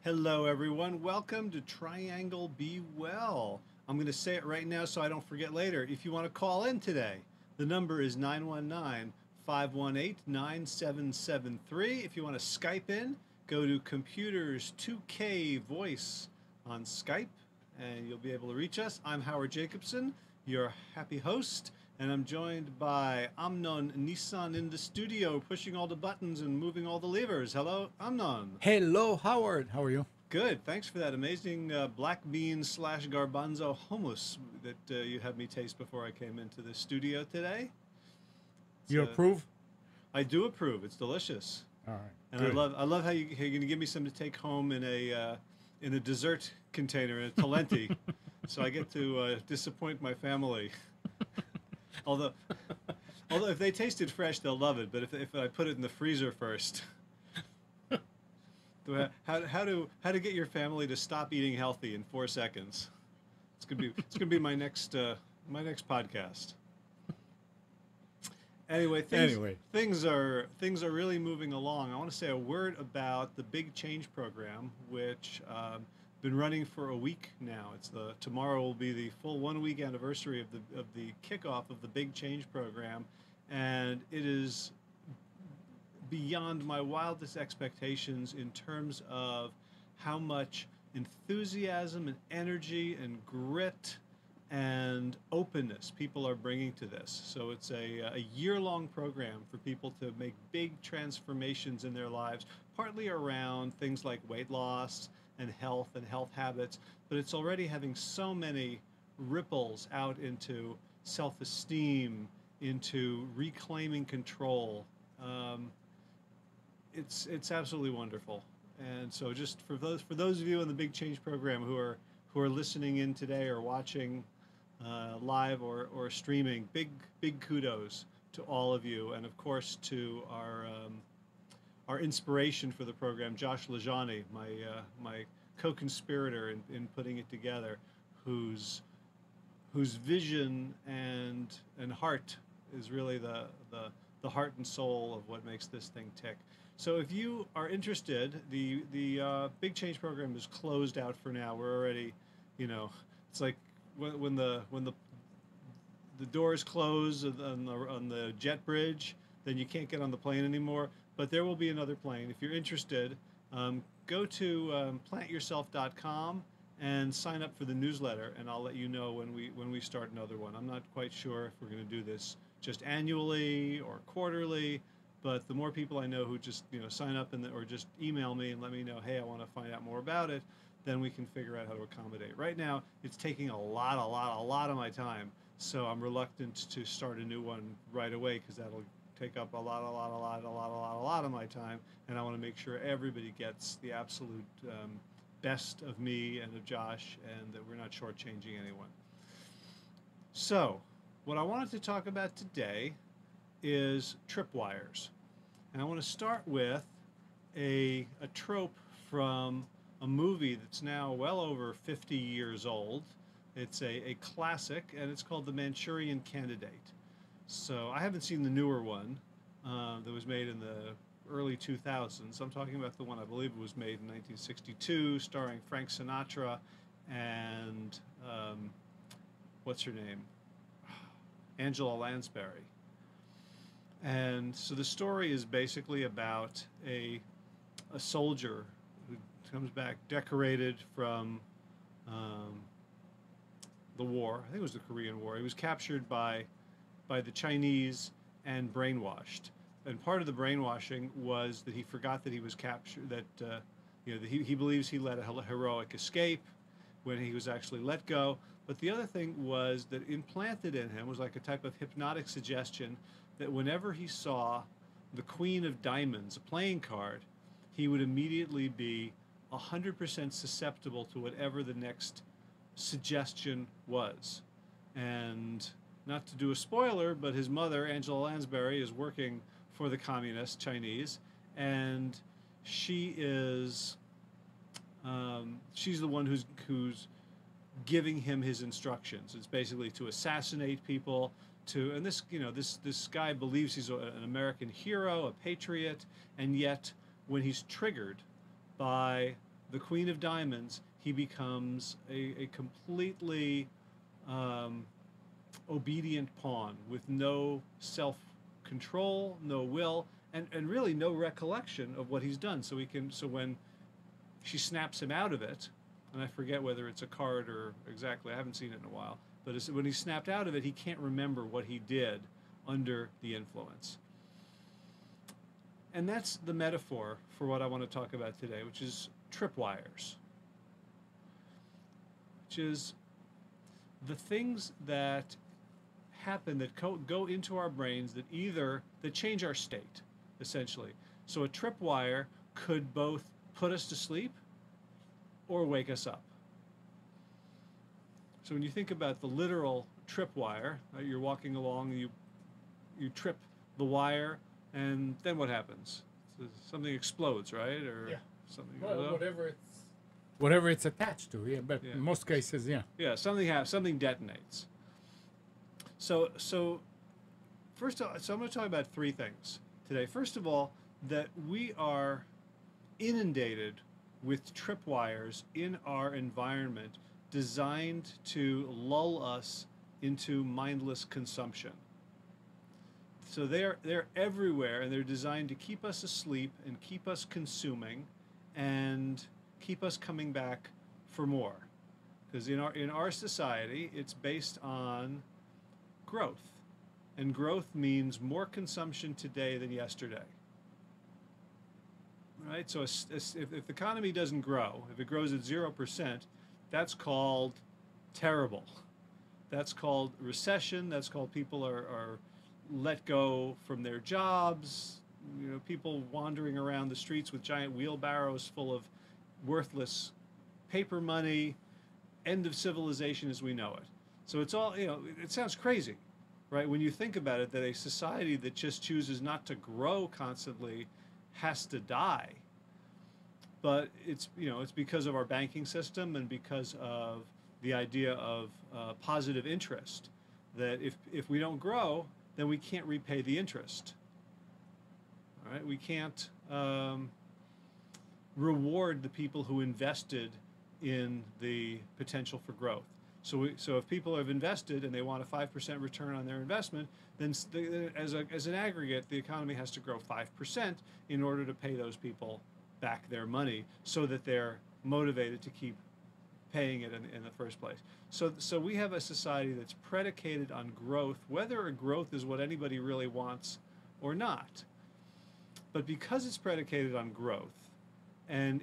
Hello, everyone. Welcome to Triangle Be Well. I'm going to say it right now so I don't forget later. If you want to call in today, the number is 919-518-9773. If you want to Skype in, go to Computers 2K Voice on Skype, and you'll be able to reach us. I'm Howard Jacobson, your happy host, and I'm joined by Amnon Nissan in the studio, pushing all the buttons and moving all the levers. Hello, Amnon. Hello, Howard. How are you? Good. Thanks for that amazing black bean slash garbanzo hummus that you had me taste before I came into the studio today. It's, You approve? I do approve. It's delicious, All right. and Good. I love how you're going to give me some to take home in a dessert container in a talenti, so I get to disappoint my family. although although if they taste it fresh, they'll love it. But if I put it in the freezer first. How to get your family to stop eating healthy in 4 seconds? It's gonna be my next podcast. Anyway, things are really moving along. I want to say a word about the Big Change program, which been running for a week now. Tomorrow will be the full 1 week anniversary of the kickoff of the Big Change program, and it is beyond my wildest expectations in terms of how much enthusiasm and energy and grit and openness people are bringing to this. So it's a year-long program for people to make big transformations in their lives, partly around things like weight loss and health habits, but it's already having so many ripples out into self-esteem, into reclaiming control. It's absolutely wonderful. And so just for those of you in the Big Change program who are listening in today or watching live or streaming, big kudos to all of you, and of course to our inspiration for the program, Josh Lajani, my co-conspirator in putting it together, whose vision and heart is really the heart and soul of what makes this thing tick. So if you are interested, the Big Change program is closed out for now. We're already, it's like when the doors close on the jet bridge, then you can't get on the plane anymore. But there will be another plane. If you're interested, go to plantyourself.com and sign up for the newsletter, and I'll let you know when we start another one. I'm not quite sure if we're going to do this just annually or quarterly. But the more people I know who just sign up or just email me and let me know, hey, I want to find out more about it, then we can figure out how to accommodate. Right now, it's taking a lot of my time, so I'm reluctant to start a new one right away because that'll take up a lot of my time, and I want to make sure everybody gets the absolute best of me and of Josh, and that we're not shortchanging anyone. So, what I wanted to talk about today is tripwires. And I want to start with a trope from a movie that's now well over 50 years old. It's a classic, and it's called The Manchurian Candidate. So I haven't seen the newer one that was made in the early 2000s. I'm talking about the one I believe was made in 1962, starring Frank Sinatra and what's her name? Angela Lansbury. And so the story is basically about a soldier who comes back decorated from the war. I think it was the Korean War. He was captured by the Chinese and brainwashed. And part of the brainwashing was that he forgot that he was captured. That he believes he led a heroic escape when he was actually let go. But the other thing was that implanted in him was like a type of hypnotic suggestion that whenever he saw the Queen of Diamonds, a playing card, he would immediately be 100% susceptible to whatever the next suggestion was. And not to do a spoiler, but his mother, Angela Lansbury, is working for the communist Chinese, and she is she's the one who's giving him his instructions. It's basically to assassinate people, and this guy believes he's an American hero, a patriot, and yet when he's triggered by the Queen of Diamonds, he becomes a completely obedient pawn with no self-control, no will, and really no recollection of what he's done. So when she snaps him out of it, and I forget whether it's a card or exactly, I haven't seen it in a while, but when he's snapped out of it, he can't remember what he did under the influence. And that's the metaphor for what I want to talk about today, which is tripwires, which is the things that happen that go into our brains that change our state, essentially. So a tripwire could both put us to sleep or wake us up. So when you think about the literal tripwire, right, you're walking along, you trip the wire, and then what happens? So something explodes, right? Or Yeah. something. Well, whatever it's attached to, yeah. But Yeah. in most cases, yeah. Yeah, something detonates. So first of all, so I'm going to talk about three things today. First of all, that we are inundated with tripwires in our environment designed to lull us into mindless consumption. So they're everywhere, and they're designed to keep us asleep and keep us consuming and keep us coming back for more. Because in our society, it's based on growth. And growth means more consumption today than yesterday. Right? So if the economy doesn't grow, if it grows at 0%, that's called terrible. That's called recession. That's called people are let go from their jobs. You know, people wandering around the streets with giant wheelbarrows full of worthless paper money. End of civilization as we know it. So it's all, you know, it sounds crazy, right? When you think about it, that a society that just chooses not to grow constantly has to die. But it's, you know, it's because of our banking system and because of the idea of positive interest, that if we don't grow, then we can't repay the interest. All right, we can't reward the people who invested in the potential for growth. So if people have invested and they want a 5% return on their investment, then as an aggregate, the economy has to grow 5% in order to pay those people back their money, so that they're motivated to keep paying it in the first place. So we have a society that's predicated on growth, whether a growth is what anybody really wants or not. But because it's predicated on growth, and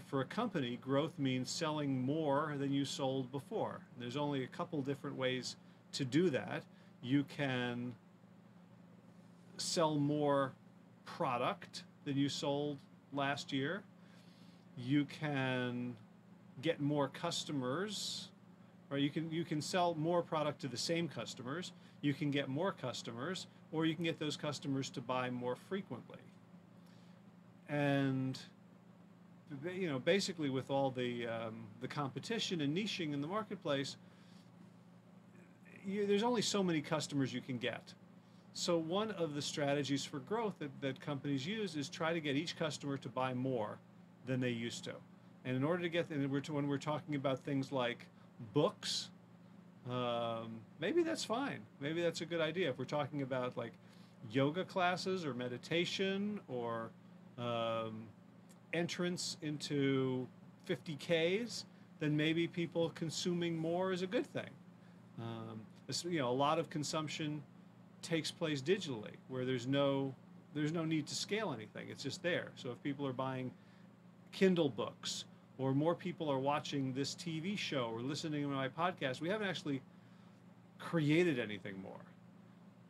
for a company, growth means selling more than you sold before. There's only a couple different ways to do that. You can sell more product than you sold last year. You can get more customers, or you can sell more product to the same customers. You can get more customers, or you can get those customers to buy more frequently. And you know, basically with all the competition and niching in the marketplace, there's only so many customers you can get. So one of the strategies for growth that companies use is try to get each customer to buy more than they used to. And in order to get, when we're talking about things like books, maybe that's fine. Maybe that's a good idea. If we're talking about like yoga classes or meditation or entrance into 50Ks, then maybe people consuming more is a good thing. You know, a lot of consumption takes place digitally, where there's no need to scale anything. It's just there. So if people are buying Kindle books, or more people are watching this TV show or listening to my podcast, we haven't actually created anything more.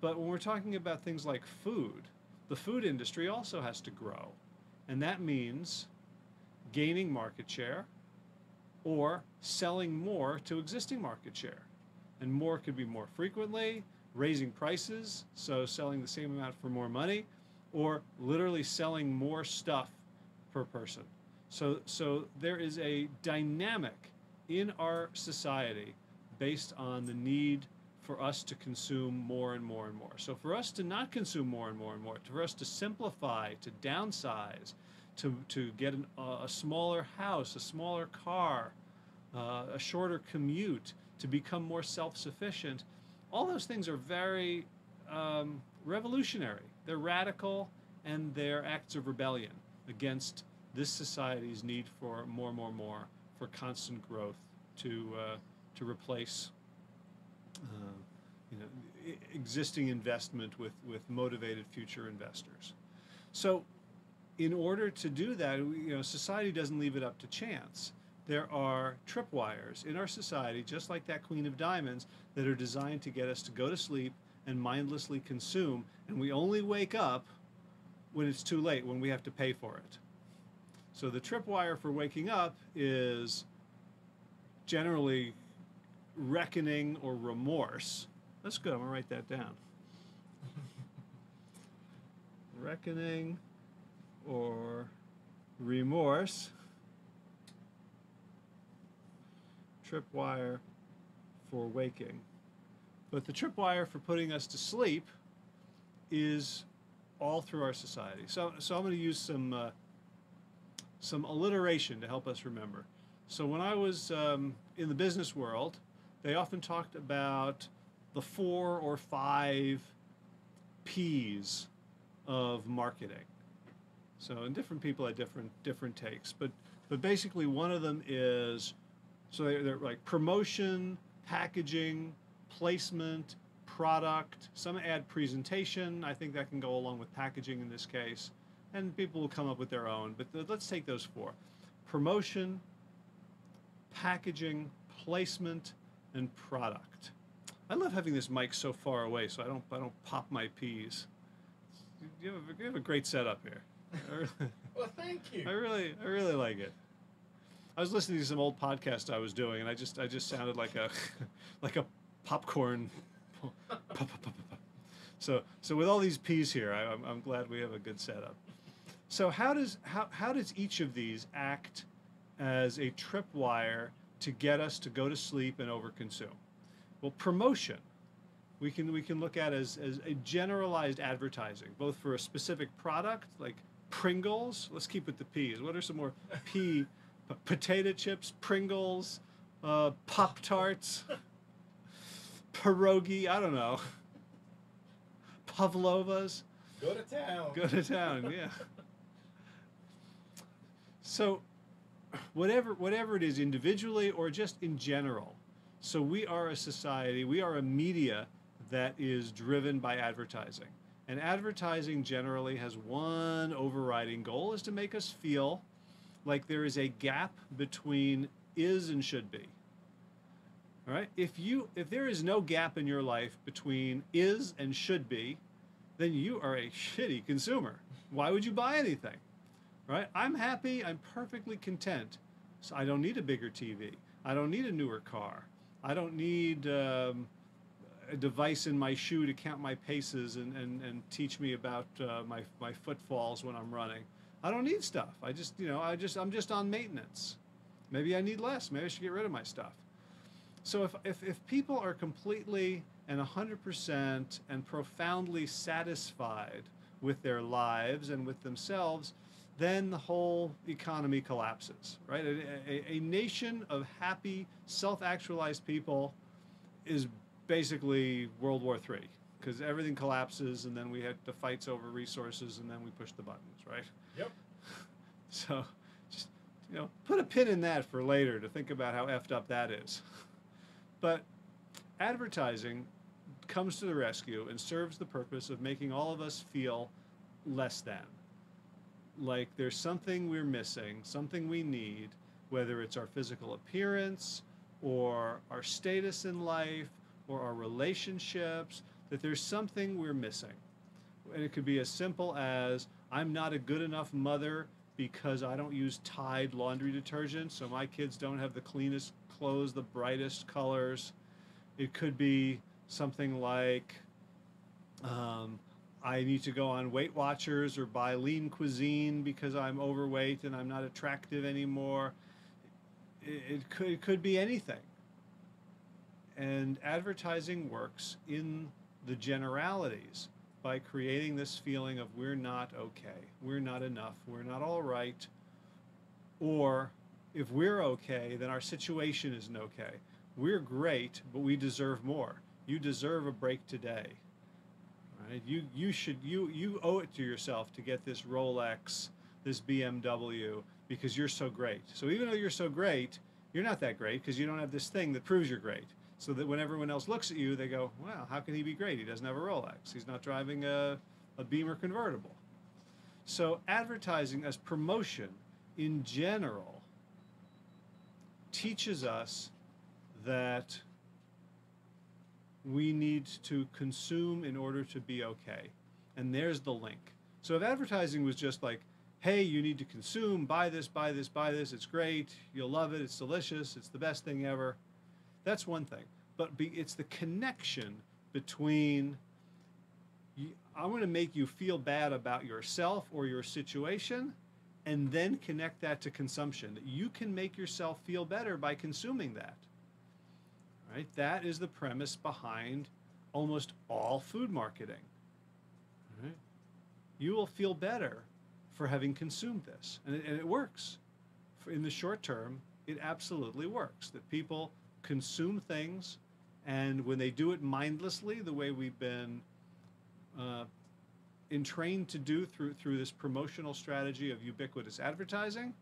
But when we're talking about things like food, the food industry also has to grow. And that means gaining market share or selling more to existing market share. And more could be more frequently, raising prices, so selling the same amount for more money, or literally selling more stuff per person. So there is a dynamic in our society based on the need for us to consume more and more and more. So for us to not consume more and more and more, for us to simplify, to downsize, to get a smaller house, a smaller car, a shorter commute, to become more self-sufficient. All those things are very revolutionary. They're radical, and they're acts of rebellion against this society's need for more, for constant growth to replace existing investment with motivated future investors. So in order to do that, society doesn't leave it up to chance. There are tripwires in our society, just like that Queen of Diamonds, that are designed to get us to go to sleep and mindlessly consume, and we only wake up when it's too late, when we have to pay for it. So the tripwire for waking up is generally reckoning or remorse. That's good, I'm gonna write that down. Reckoning or remorse. Tripwire for waking. But the tripwire for putting us to sleep is all through our society. So I'm going to use some alliteration to help us remember. So when I was in the business world, they often talked about the 4 or 5 P's of marketing. So, and different people had different takes, but basically one of them is, so they're like promotion, packaging, placement, product. Some add presentation. I think that can go along with packaging in this case, and people will come up with their own. But let's take those 4: promotion, packaging, placement, and product. I love having this mic so far away, so I don't pop my P's. You have a great setup here. Well, thank you. I really like it. I was listening to some old podcast I was doing, and I just sounded like a like a popcorn. So with all these P's here, I'm glad we have a good setup. So how does each of these act as a tripwire to get us to go to sleep and overconsume? Well, promotion we can look at as a generalized advertising, both for a specific product like Pringles. Let's keep with the P's. What are some more P? Potato chips, Pringles, Pop-Tarts, pierogi, I don't know. Pavlovas. Go to town. Go to town, yeah. So whatever it is, individually or just in general. So we are a society, we are a media that is driven by advertising. And advertising generally has one overriding goal, is to make us feel like there is a gap between is and should be. All right? If there is no gap in your life between is and should be, then you are a shitty consumer. Why would you buy anything? Right? I'm happy, I'm perfectly content. So I don't need a bigger TV. I don't need a newer car. I don't need a device in my shoe to count my paces and teach me about my footfalls when I'm running. I don't need stuff. I'm just on maintenance. Maybe I need less. Maybe I should get rid of my stuff. So if people are completely and 100% and profoundly satisfied with their lives and with themselves, then the whole economy collapses, right? A nation of happy, self-actualized people is basically World War III, because everything collapses and then we have the fights over resources and then we push the buttons, right? Yep. So just, put a pin in that for later to think about how effed up that is. But advertising comes to the rescue and serves the purpose of making all of us feel less than. Like there's something we're missing, something we need, whether it's our physical appearance or our status in life or our relationships, that there's something we're missing. And it could be as simple as, I'm not a good enough mother because I don't use Tide laundry detergent, so my kids don't have the cleanest clothes, the brightest colors. It could be something like, I need to go on Weight Watchers or buy lean cuisine because I'm overweight and I'm not attractive anymore. It could be anything. And advertising works in the generalities by creating this feeling of we're not okay, we're not enough, we're not all right, or if we're okay, then our situation isn't okay. We're great, but we deserve more. You deserve a break today. Right? You owe it to yourself to get this Rolex, this BMW, because you're so great. So even though you're so great, you're not that great because you don't have this thing that proves you're great. So that when everyone else looks at you, they go, wow, how can he be great? He doesn't have a Rolex. He's not driving a Beamer convertible. So advertising as promotion in general teaches us that we need to consume in order to be okay. And there's the link. So if advertising was just like, hey, you need to consume, buy this, buy this, buy this, it's great, you'll love it, it's delicious, it's the best thing ever, that's one thing. But it's the connection between, I'm going to make you feel bad about yourself or your situation, and then connect that to consumption. That you can make yourself feel better by consuming that. Right? That is the premise behind almost all food marketing. Right? You will feel better for having consumed this. And it works. In the short term, it absolutely works. That people consume things, and when they do it mindlessly, the way we've been entrained to do through this promotional strategy of ubiquitous advertising,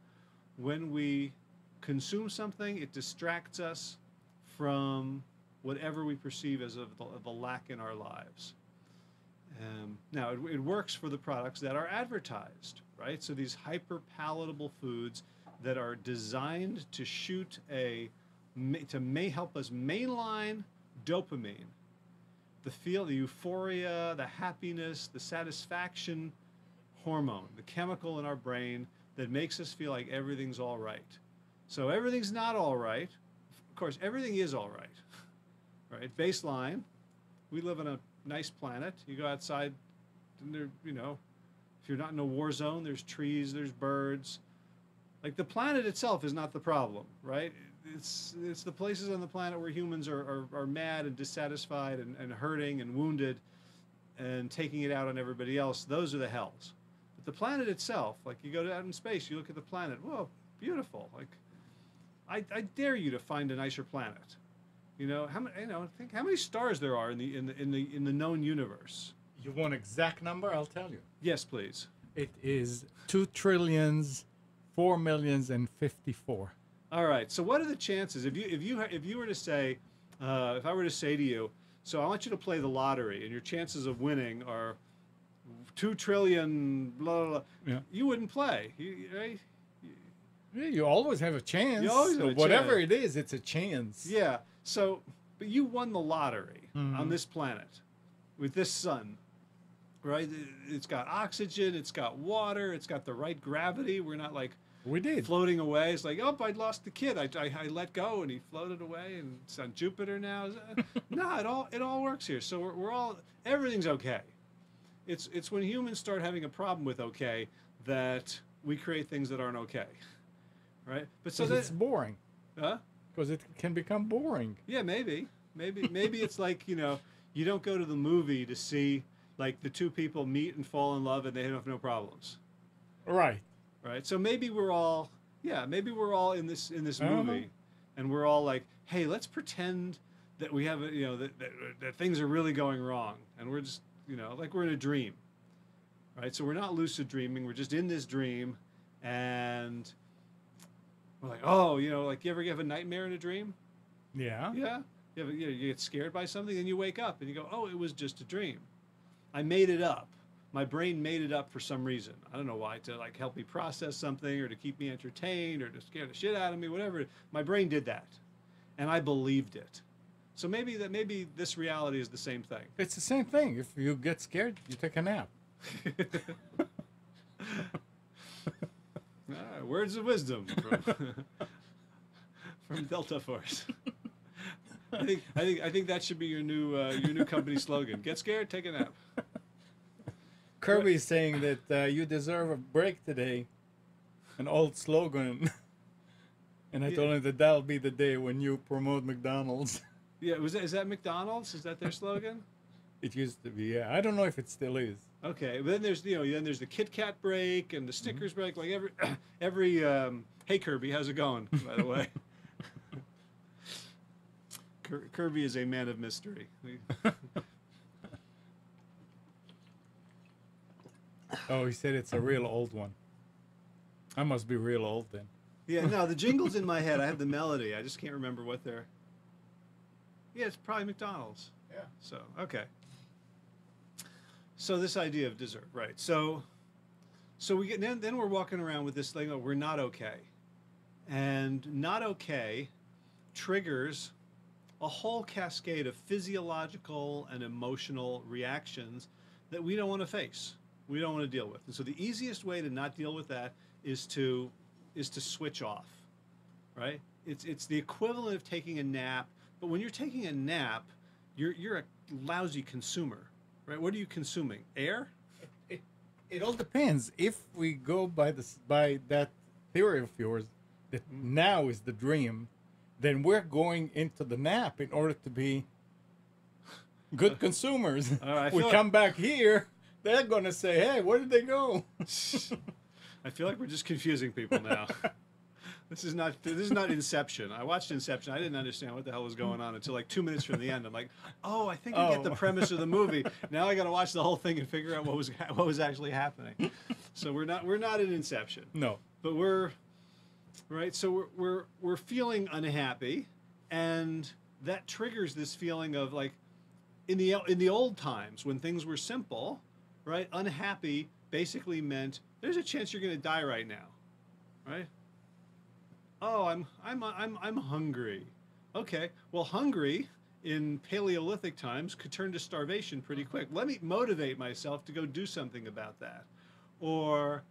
when we consume something, it distracts us from whatever we perceive as a lack in our lives. Now, it works for the products that are advertised, right? So these hyper-palatable foods that are designed to shoot help us mainline dopamine, the euphoria, the happiness, the satisfaction hormone, the chemical in our brain that makes us feel like everything's all right. So everything's not all right. Of course, everything is all right. Right? Baseline, we live on a nice planet. You go outside, and there, if you're not in a war zone, there's trees, there's birds. Like the planet itself is not the problem, right? It's the places on the planet where humans are mad and dissatisfied and hurting and wounded and taking it out on everybody else. Those are the hells. But the planet itself, like you go out in space, you look at the planet, whoa, beautiful. Like I dare you to find a nicer planet. Think how many stars there are in the known universe. You want exact number? I'll tell you. Yes, please. It is 2,4,054,000,054. All right. So what are the chances if you were to say, if I were to say to you, so I want you to play the lottery, and your chances of winning are 2 trillion, blah blah blah. Yeah. You wouldn't play, right? Yeah, you always have a chance. You always have a whatever chance. It is, it's a chance. Yeah. So, but you won the lottery on this planet with this sun, right? It's got oxygen, it's got water, it's got the right gravity. We're not like floating away. It's like, oh, I lost the kid. I let go and he floated away, and it's on Jupiter now. No, it all works here. So everything's okay. It's when humans start having a problem with okay that we create things that aren't okay, right? But so it's boring. Huh? Because it can become boring. Yeah, maybe it's like, you don't go to the movie to see like the two people meet and fall in love and they have no problems. Right. Right. So maybe we're all in this movie, and we're all like, hey, let's pretend that we have that things are really going wrong, and we're just like we're in a dream. Right. So we're not lucid dreaming. We're just in this dream, and we're like, oh, like you ever have a nightmare in a dream? Yeah. Yeah. You get scared by something, and you wake up and you go, oh, it was just a dream. I made it up. My brain made it up for some reason. I don't know why, to like help me process something or to keep me entertained or to scare the shit out of me, whatever. My brain did that, and I believed it. So maybe this reality is the same thing. It's the same thing. If you get scared, you take a nap. Words of wisdom from Delta Force. I think that should be your new company slogan. Get scared, take a nap. Kirby's saying that you deserve a break today, an old slogan. And I told him that that'll be the day when you promote McDonald's. Yeah, is that McDonald's? Is that their slogan? It used to be, yeah. I don't know if it still is. Okay, but then there's then there's the Kit Kat break and the Snickers break. Like every hey Kirby, how's it going? By the way, Kirby is a man of mystery. Oh, he said it's a real old one. I must be real old then. Yeah, no, the jingle's in my head. I have the melody. I just can't remember what they're. Yeah, it's probably McDonald's. Yeah. So okay. So this idea of dessert, right? So we get then we're walking around with this thing. Oh, we're not okay, and not okay triggers a whole cascade of physiological and emotional reactions that we don't want to face. We don't want to deal with. And so the easiest way to not deal with that is to switch off, right? It's the equivalent of taking a nap, but when you're taking a nap, you're a lousy consumer, right? What are you consuming? Air? It all depends. If we go by that theory of yours, that now is the dream, then we're going into the nap in order to be good consumers. We come back here, they're gonna say, "Hey, where did they go?" I feel like we're just confusing people now. This is not Inception. I watched Inception. I didn't understand what the hell was going on until like 2 minutes from the end. I'm like, oh, I think I get the premise of the movie. Now I got to watch the whole thing and figure out what was actually happening. So we're not in Inception. No, but we're right. So we're feeling unhappy, and that triggers this feeling of like in the old times when things were simple, right? Unhappy basically meant there's a chance you're going to die right now, right? Oh, I'm hungry. Okay, well, hungry in Paleolithic times could turn to starvation pretty quick. Let me motivate myself to go do something about that. Or,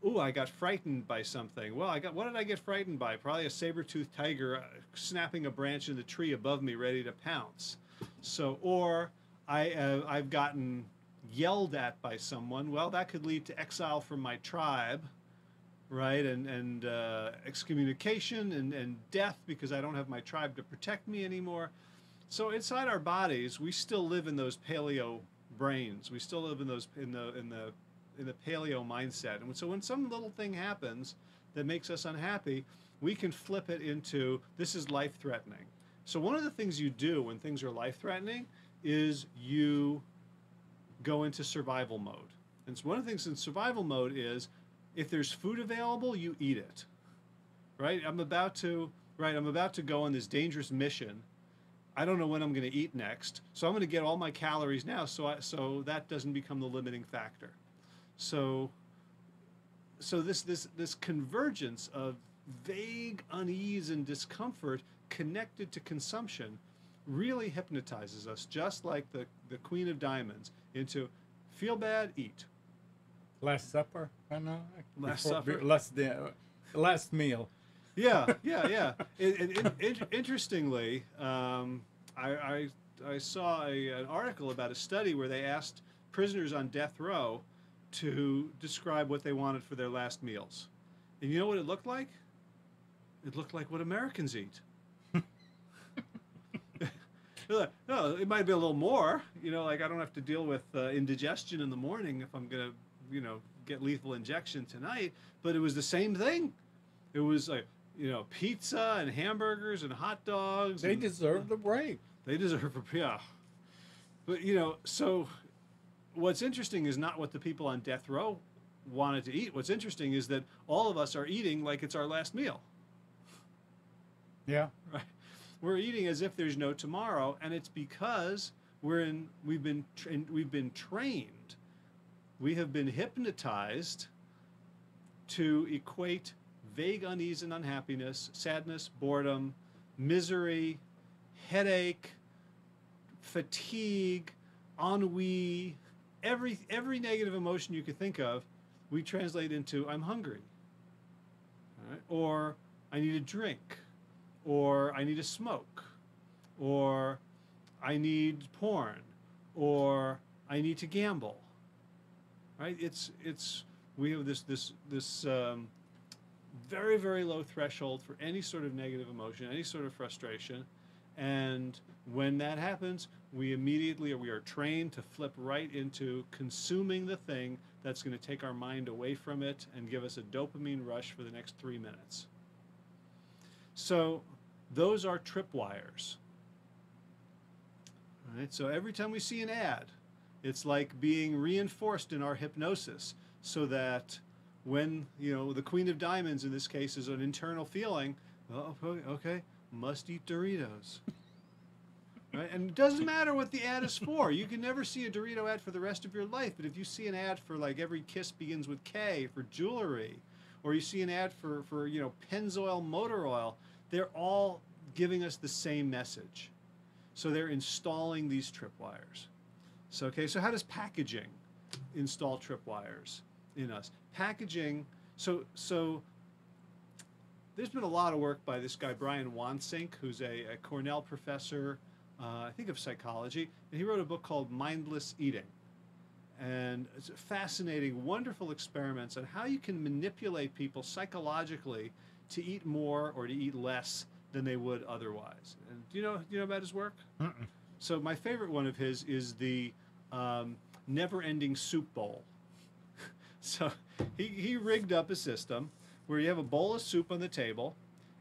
ooh, I got frightened by something. Well, what did I get frightened by? Probably a saber-toothed tiger snapping a branch in the tree above me, ready to pounce. So, or I've gotten yelled at by someone. Well, that could lead to exile from my tribe. Right, and excommunication and death because I don't have my tribe to protect me anymore. So inside our bodies, we still live in those paleo brains. We still live in those in the paleo mindset. And so when some little thing happens that makes us unhappy, we can flip it into this is life-threatening. So one of the things you do when things are life-threatening is you go into survival mode. And so one of the things in survival mode is if there's food available, you eat it, right? I'm about to go on this dangerous mission. I don't know when I'm going to eat next, so I'm going to get all my calories now, so that doesn't become the limiting factor. So this convergence of vague unease and discomfort connected to consumption really hypnotizes us, just like the Queen of Diamonds, into feel bad, eat. Last Supper, I know. Last Supper. Last meal. Yeah. Interestingly, I saw an article about a study where they asked prisoners on death row to describe what they wanted for their last meals, and you know what it looked like? It looked like what Americans eat. No, it might be a little more. Like I don't have to deal with indigestion in the morning if I'm gonna get lethal injection tonight, but it was the same thing. It was like, pizza and hamburgers and hot dogs. They deserve the break. They deserve a, yeah. But, so what's interesting is not what the people on death row wanted to eat. What's interesting is that all of us are eating like it's our last meal. Yeah. Right. We're eating as if there's no tomorrow, and it's because we've been trained. We have been hypnotized to equate vague unease and unhappiness, sadness, boredom, misery, headache, fatigue, ennui, every negative emotion you could think of, we translate into I'm hungry, all right? Or I need a drink, or I need to smoke, or I need porn, or I need to gamble. Right? We have this very, very low threshold for any sort of negative emotion, any sort of frustration, And when that happens, we are trained to flip right into consuming the thing that's going to take our mind away from it and give us a dopamine rush for the next 3 minutes. So those are tripwires. All right, so every time we see an ad, it's like being reinforced in our hypnosis, so that when, the Queen of Diamonds in this case is an internal feeling, oh, okay, must eat Doritos. Right? And it doesn't matter what the ad is for. You can never see a Dorito ad for the rest of your life, but if you see an ad for like every kiss begins with K for jewelry, or you see an ad for Pennzoil motor oil, they're all giving us the same message. So they're installing these tripwires. So how does packaging install tripwires in us? Packaging, so there's been a lot of work by this guy Brian Wansink, who's a Cornell professor, I think of psychology, and he wrote a book called Mindless Eating. And it's fascinating, wonderful experiments on how you can manipulate people psychologically to eat more or to eat less than they would otherwise. And do you know about his work? Mm-mm. So my favorite one of his is the never-ending soup bowl. So he rigged up a system where you have a bowl of soup on the table,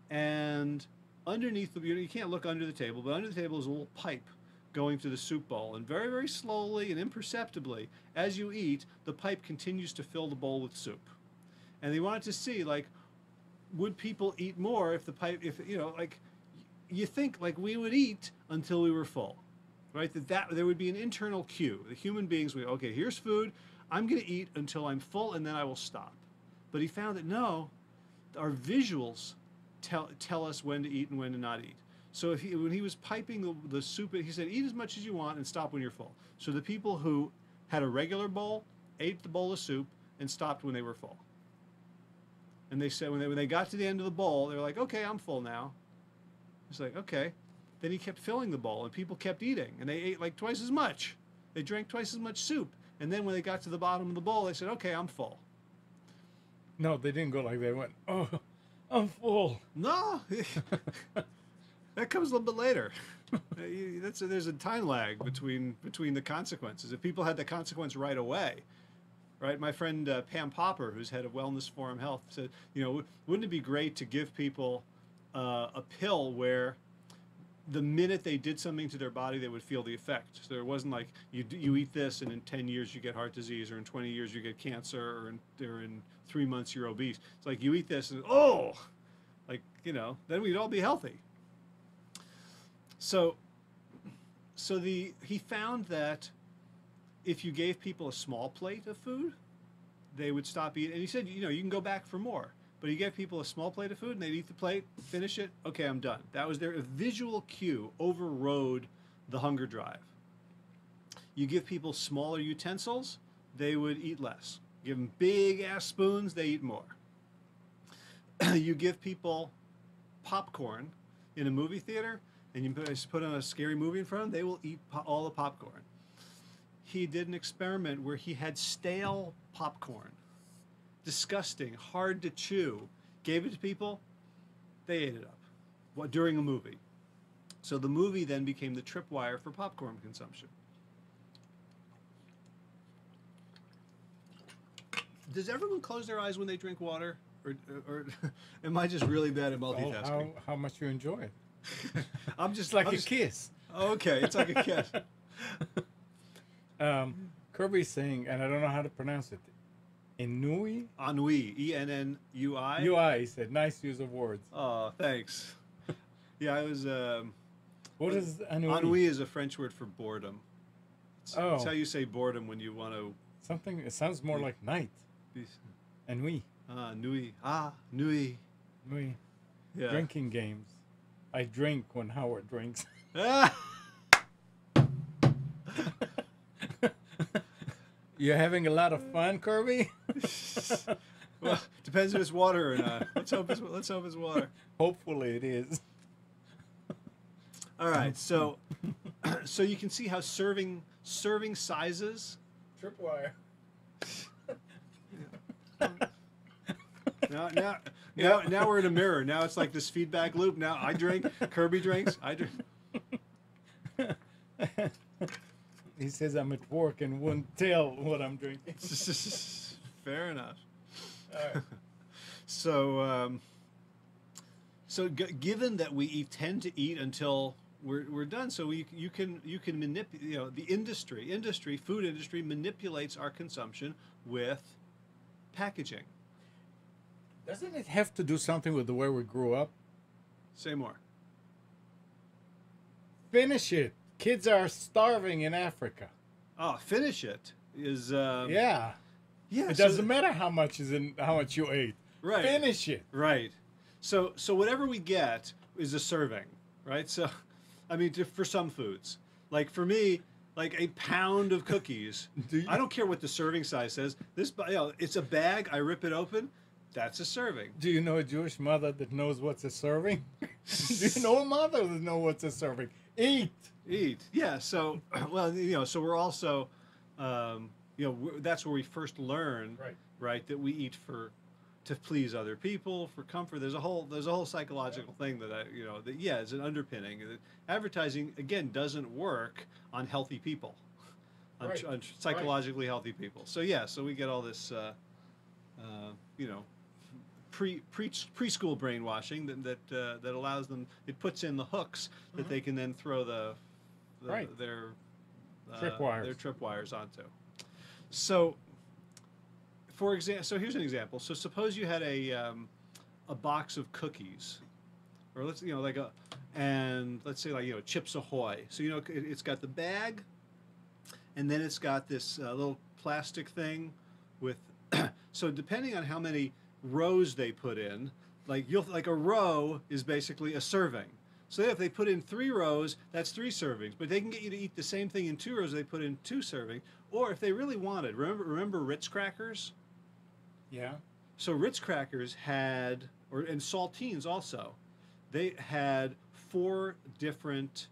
and underneath you can't look under the table, but under the table is a little pipe going to the soup bowl, and very, very slowly and imperceptibly, as you eat, the pipe continues to fill the bowl with soup. And they wanted to see, like, would people eat more if the pipe, you think like we would eat until we were full, right? That there would be an internal cue. The human beings would, okay, here's food, I'm going to eat until I'm full, and then I will stop. But he found that no, our visuals tell us when to eat and when to not eat. So when he was piping the soup, he said, eat as much as you want and stop when you're full. So the people who had a regular bowl ate the bowl of soup and stopped when they were full. And they said when they got to the end of the bowl, they were like, okay, I'm full now. It's like, okay. Then he kept filling the bowl, and people kept eating, and they ate like twice as much. They drank twice as much soup. And then when they got to the bottom of the bowl, they said, okay, I'm full. No, they didn't go like that. They went, oh, I'm full. No. That comes a little bit later. There's a time lag between the consequences. If people had the consequence right away, right? My friend Pam Popper, who's head of Wellness Forum Health, said, wouldn't it be great to give people a pill where the minute they did something to their body, they would feel the effect. So it wasn't like you eat this and in 10 years you get heart disease, or in 20 years you get cancer, or in 3 months you're obese. It's like you eat this and then we'd all be healthy. So he found that if you gave people a small plate of food, they would stop eating. And he said, you can go back for more. But he gave people a small plate of food, and they'd eat the plate, finish it, okay, I'm done. That was their visual cue overrode the hunger drive. You give people smaller utensils, they would eat less. Give them big-ass spoons, they eat more. You give people popcorn in a movie theater, and you put on a scary movie in front of them, they will eat all the popcorn. He did an experiment where he had stale popcorn. Disgusting, hard to chew. Gave it to people, they ate it up during a movie. So the movie then became the tripwire for popcorn consumption. Does everyone close their eyes when they drink water? Or am I just really bad at multitasking? How much you enjoy it. I'm just like a kiss. Okay, it's like a kiss. Kirby's saying, and I don't know how to pronounce it, Ennui? Ennui. E-N-N-U-I? UI, he said. Nice use of words. Oh, thanks. Yeah, I was... what is ennui? Ennui is a French word for boredom. It's how you say boredom when you want to... Something, it sounds more like night. Ennui. Nui. Nui. Nui. Yeah. Drinking games. I drink when Howard drinks. You're having a lot of fun, Kirby? Well, depends if it's water or not. Let's hope it's water. Hopefully it is. All right, so you can see how serving sizes. Tripwire. Now we're in a mirror. Now it's like this feedback loop. Now I drink, Kirby drinks, I drink. He says I'm at work and won't tell what I'm drinking. Fair enough. All right. So, given that we tend to eat until we're done, so you can manipulate. You know, the food industry manipulates our consumption with packaging. Doesn't it have to do something with the way we grew up? Say more. Finish it. Kids are starving in Africa. Oh, finish it is Yeah. yeah. It so- doesn't matter how much you ate. Right. Finish it. Right. So whatever we get is a serving, right? So, I mean, for some foods, like for me, like a pound of cookies. I don't care what the serving size says. It's a bag. I rip it open. That's a serving. Do you know a Jewish mother that knows what's a serving? Do you know a mother that knows what's a serving? Eat. Eat. Yeah. So, well, so we're also, that's where we first learn, right, that we eat to please other people, for comfort. There's a whole psychological thing that is an underpinning. Advertising again doesn't work on healthy people, on psychologically healthy people. So so we get all this, preschool brainwashing that allows them. It puts in the hooks that they can then throw their tripwires onto. So, for example, so here's an example. So suppose you had a box of cookies, or let's say Chips Ahoy. So it's got the bag, and then it's got this little plastic thing with. So depending on how many rows they put in, like a row is basically a serving. So if they put in 3 rows, that's 3 servings. But they can get you to eat the same thing in 2 rows. They put in 2 servings. Or if they really wanted, remember Ritz crackers? Yeah. So Ritz crackers and saltines also, they had 4 different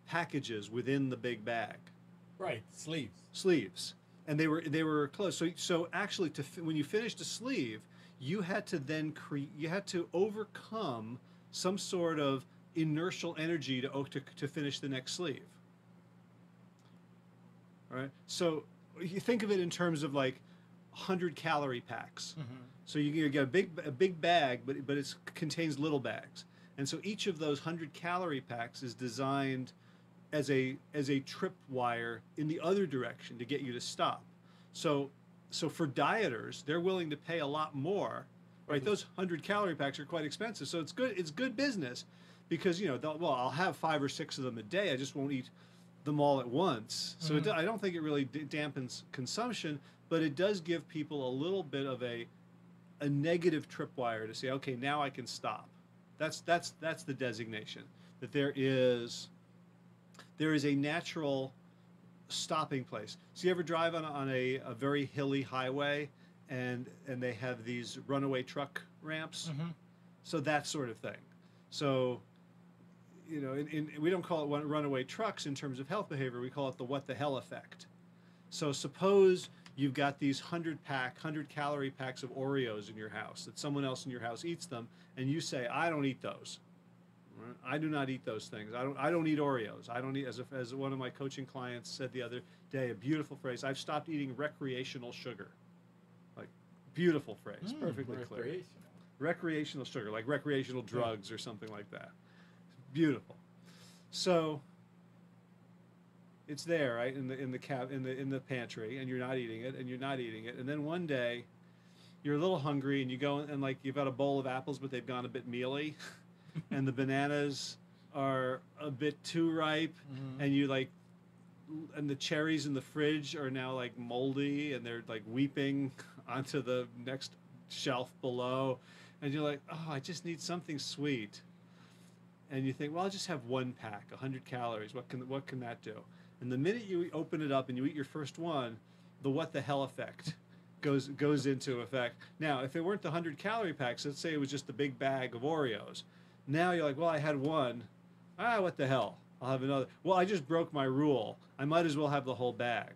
packages within the big bag. Right. Sleeves, and they were closed. So actually, when you finished a sleeve, you had to then overcome some sort of inertial energy to finish the next sleeve. All right. So you think of it in terms of like 100-calorie packs. Mm-hmm. So you get a big bag, but it contains little bags, and so each of those 100-calorie packs is designed as a tripwire in the other direction to get you to stop. So for dieters, they're willing to pay a lot more, right? Those 100-calorie packs are quite expensive, so it's good business, because I'll have 5 or 6 of them a day. I just won't eat them all at once. So I don't think it really dampens consumption, but it does give people a little bit of a negative tripwire to say, okay, now I can stop. That's the designation, that there is a natural stopping place. So you ever drive on a very hilly highway and they have these runaway truck ramps? Mm-hmm. So that sort of thing. So we don't call it runaway trucks in terms of health behavior. We call it the what the hell effect. So suppose you've got these 100-calorie packs of Oreos in your house, that someone else in your house eats them, and you say, I don't eat those. I do not eat those things. I don't eat Oreos. I don't eat, as one of my coaching clients said the other day, a beautiful phrase, I've stopped eating recreational sugar. Like, beautiful phrase, perfectly clear. Recreational sugar, like recreational drugs or something like that. Beautiful. So it's there, right, in the pantry, and you're not eating it, and then one day you're a little hungry, and you go and you've got a bowl of apples, but they've gone a bit mealy, and the bananas are a bit too ripe, and the cherries in the fridge are now moldy, and they're weeping onto the next shelf below, and you're like, oh, I just need something sweet. And you think, well, I'll just have 1 pack, 100 calories. What can that do? And the minute you open it up and you eat your first one, the what the hell effect goes into effect. Now, if it weren't the 100-calorie packs, let's say it was just a big bag of Oreos. Now you're like, well, I had 1. What the hell? I'll have another. Well, I just broke my rule. I might as well have the whole bag.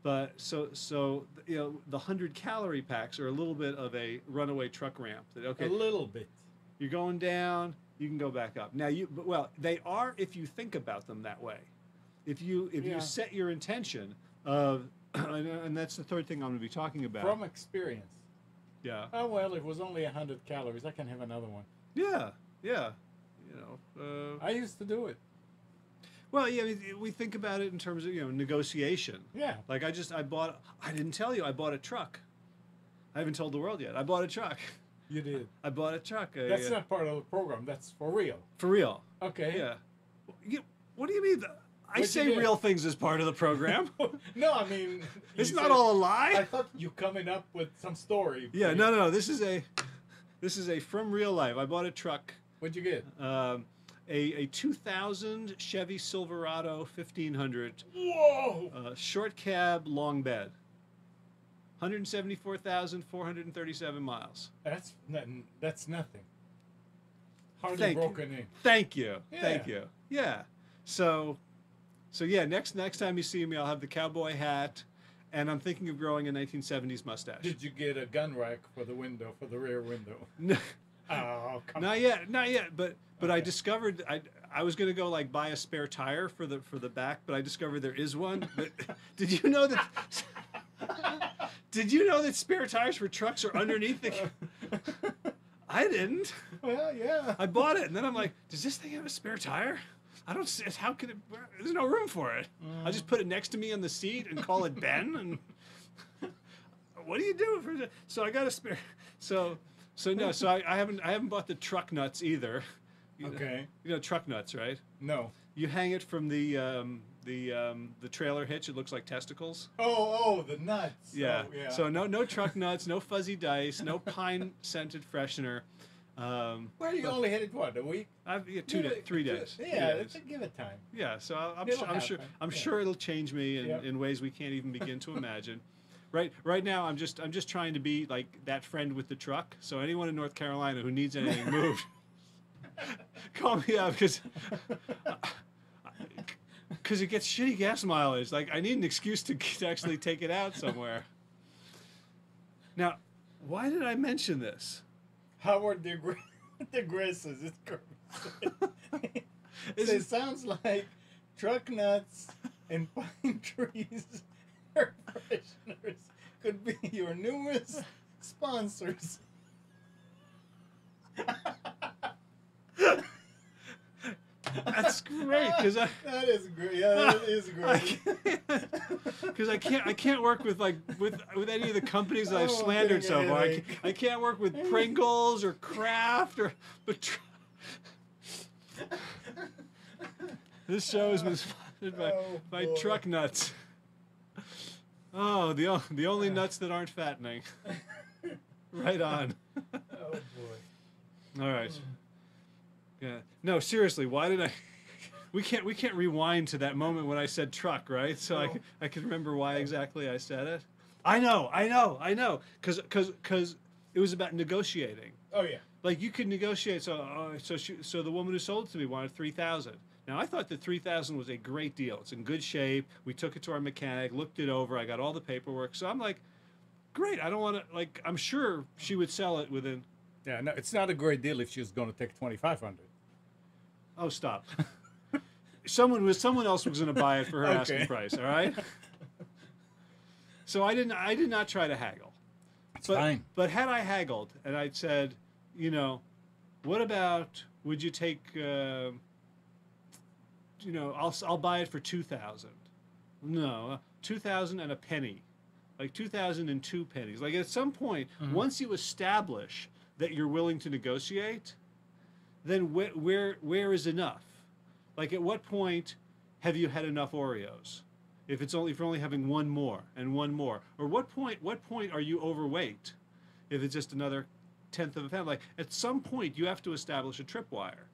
But so the 100-calorie packs are a little bit of a runaway truck ramp. A little bit. You're going down. You can go back up. Now they are if you think about them that way. if you Yeah. set your intention of, and that's the third thing I'm going to be talking about. From experience. Yeah. Oh well, it was only 100 calories. I can have another one. Yeah. Yeah. You know. I used to do it. Well, yeah, we think about it in terms of, negotiation. Yeah. Like I didn't tell you, I bought a truck. I haven't told the world yet. I bought a truck. You did. I bought a truck. That's not part of the program. That's for real. For real. Okay. Yeah. What do you mean? I What'd you say get? real things as part of the program. No, I mean. It's you not said- all a I lie. thought you coming up with some story. Yeah, no. This is a from real life. I bought a truck. What'd you get? A 2000 Chevy Silverado 1500 Whoa! short cab, long bed. 174,437 miles. That's nothing. Hardly Thank you. broken in. Thank you. Yeah. Thank you. Yeah. So yeah, next time you see me, I'll have the cowboy hat, and I'm thinking of growing a 1970s mustache. Did you get a gun rack for the window, for the rear window? No, Oh, come not on. yet, not yet. But I Okay. discovered I was gonna go like buy a spare tire for the back, but I discovered there is one. But did you know that? Did you know that spare tires for trucks are underneath the? I didn't. Well, yeah. I bought it, and then I'm like, does this thing have a spare tire? I don't see it. How can it? There's no room for it. I just put it next to me on the seat and call it Ben. And what do you do for? So I got a spare. So no. So I haven't bought the truck nuts either. Okay. You know truck nuts, right? No. You hang it from the trailer hitch. It looks like testicles. Oh, the nuts. Yeah. Oh, yeah. So no truck nuts, no fuzzy dice, no pine scented freshener. Well, you but- only hit it what, a week? I've yeah, Give it- 3 days. Yeah, 3 days. give it time. Yeah, so It'll I'm sure happen. I'm Yeah. sure it'll change me Yep. in ways we can't even begin to imagine. Right now I'm just trying to be like that friend with the truck. So anyone in North Carolina who needs anything moved, call me up because it gets shitty gas mileage. Like I need an excuse to actually take it out somewhere. Now, why did I mention this? Howard digresses. It's correct. Is It it- sounds like truck nuts and pine trees air fresheners could be your newest sponsors. That's great because I. That is great. Yeah, that is great. Because I can't work with with any of the companies that I've Oh, I'm slandered getting so a far. headache. I can't work with Pringles or Kraft or this show has been sponsored by Oh, boy. truck nuts. Oh, the only nuts that aren't fattening. Right on. Oh boy. All right. Yeah. No, seriously. Why did I? We can't rewind to that moment when I said truck, right? So No. I can remember why exactly I said it. I know. Because it was about negotiating. Oh yeah. Like you could negotiate. So the woman who sold it to me wanted 3,000. Now I thought that 3,000 was a great deal. It's in good shape. We took it to our mechanic, looked it over. I got all the paperwork. So I'm like, great. I don't want to like. I'm sure she would sell it within. Yeah. No, it's not a great deal if she's going to take 2,500. Oh, stop. Someone else was going to buy it for her Okay. asking price. All right. So I did not try to haggle. It's fine. But had I haggled and I'd said, what about would you take, I'll buy it for 2,000. No, 2,000 and a penny, like 2,002 pennies. Like at some point, once you establish that you're willing to negotiate, then where is enough? Like at what point have you had enough Oreos? If you're only having one more and one more, or what point are you overweight? If it's just another tenth of a pound, like at some point you have to establish a tripwire.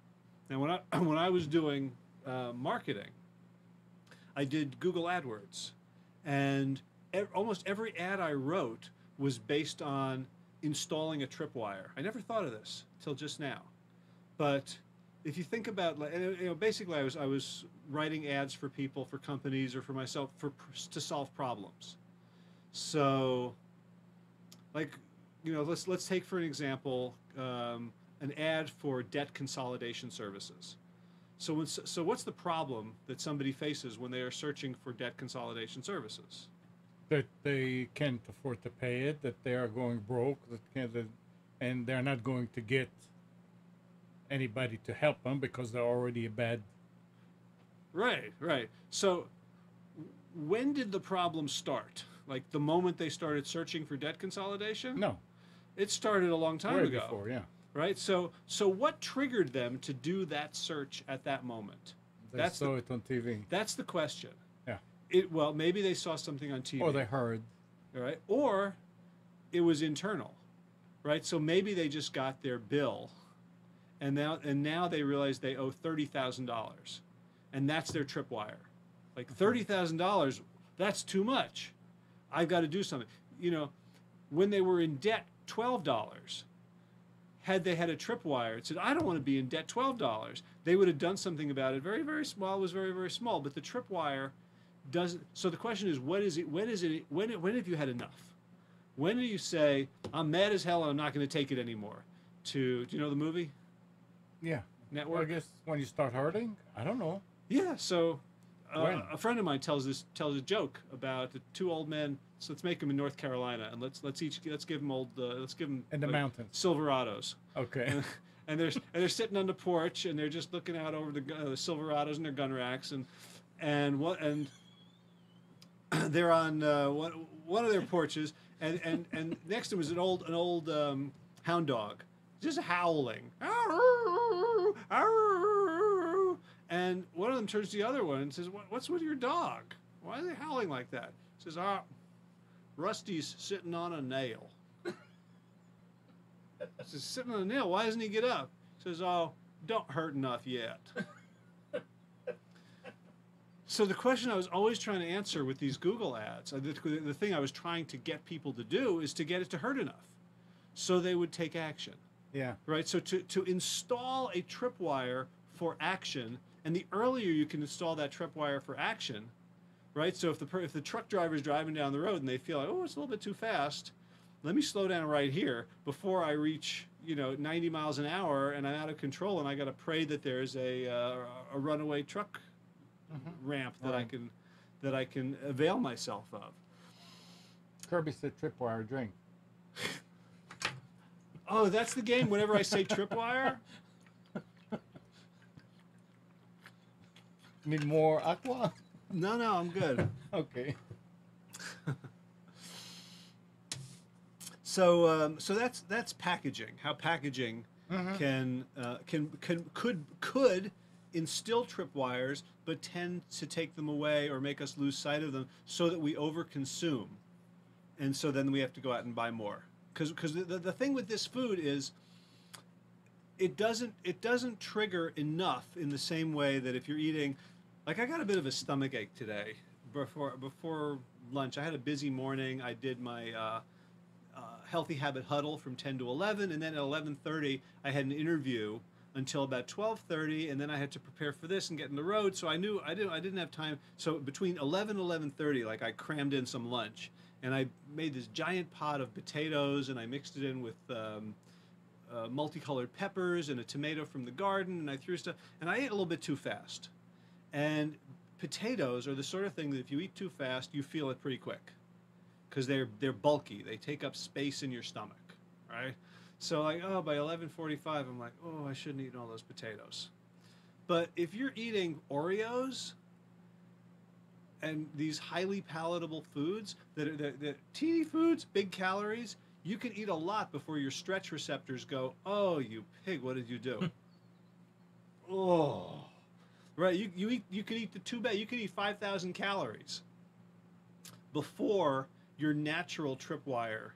Now when I was doing marketing, I did Google AdWords, and almost every ad I wrote was based on installing a tripwire. I never thought of this till just now, but if you think about, basically I was writing ads for people, for companies, or for myself to solve problems. So, let's take for an example an ad for debt consolidation services. So what's the problem that somebody faces when they are searching for debt consolidation services? That they can't afford to pay it, that they are going broke, and they're not going to get anybody to help them because they're already a bad. Right, right. So when did the problem start? Like the moment they started searching for debt consolidation? No, It started a long time way ago. before, yeah. Right? So what triggered them to do that search at that moment? They saw it on TV. That's the question. Yeah. Well, maybe they saw something on TV. Or they heard. Right? Or it was internal. Right? So maybe they just got their bill and now they realize they owe $30,000. And that's their tripwire. Like $30,000, that's too much. I've got to do something. You know, when they were in debt $12, had they had a tripwire, it said, I don't want to be in debt $12. They would have done something about it. Very, very small. It was very, very small. But the tripwire doesn't. So the question is, what is it? When is it? When have you had enough? When do you say, I'm mad as hell and I'm not going to take it anymore? Do you know the movie? Yeah. Network? Well, I guess when you start hurting, I don't know. Yeah. So When? a friend of mine tells a joke about the two old men. So let's make them in North Carolina, and let's give them In the mountains. Silverados. Okay. And they're sitting on the porch and they're just looking out over the Silverados and their gun racks and they're on one of their porches and next to them is an old hound dog just howling. And one of them turns to the other one and says, "What's with your dog? Why are they howling like that?" He says, Rusty's sitting on a nail." Says, "Sitting on a nail? Why doesn't he get up?" He says, "Oh, don't hurt enough yet." So the question I was always trying to answer with these Google ads, the thing I was trying to get people to do is to get it to hurt enough so they would take action. Yeah. Right? So to install a tripwire for action, and the earlier you can install that tripwire for action, right? So if the truck driver is driving down the road and they feel like, oh, it's a little bit too fast, let me slow down right here before I reach 90 miles an hour and I'm out of control and I got to pray that there's a runaway truck ramp that I can avail myself of. Kirby said tripwire drink. Oh, that's the game. Whenever I say tripwire. Need more aqua? No, I'm good. Okay. So that's packaging. How packaging could instill tripwires, but tend to take them away or make us lose sight of them, so that we overconsume, and so then we have to go out and buy more. Because the thing with this food is, it doesn't trigger enough in the same way that if you're eating. Like I got a bit of a stomach ache today before lunch. I had a busy morning. I did my Healthy Habit Huddle from 10 to 11, and then at 11:30 I had an interview until about 12:30, and then I had to prepare for this and get in the road. So I knew I didn't have time. So between 11 and 11:30, like I crammed in some lunch, and I made this giant pot of potatoes, and I mixed it in with multicolored peppers and a tomato from the garden, and I threw stuff, and I ate a little bit too fast. And potatoes are the sort of thing that if you eat too fast, you feel it pretty quick, because they're bulky. They take up space in your stomach, right? So like, by 11:45, I'm like, oh, I shouldn't eat all those potatoes. But if you're eating Oreos and these highly palatable foods that are teeny foods, big calories, you can eat a lot before your stretch receptors go, oh, you pig, what did you do? Oh. Right, you can eat the two bag. You can eat 5,000 calories before your natural tripwire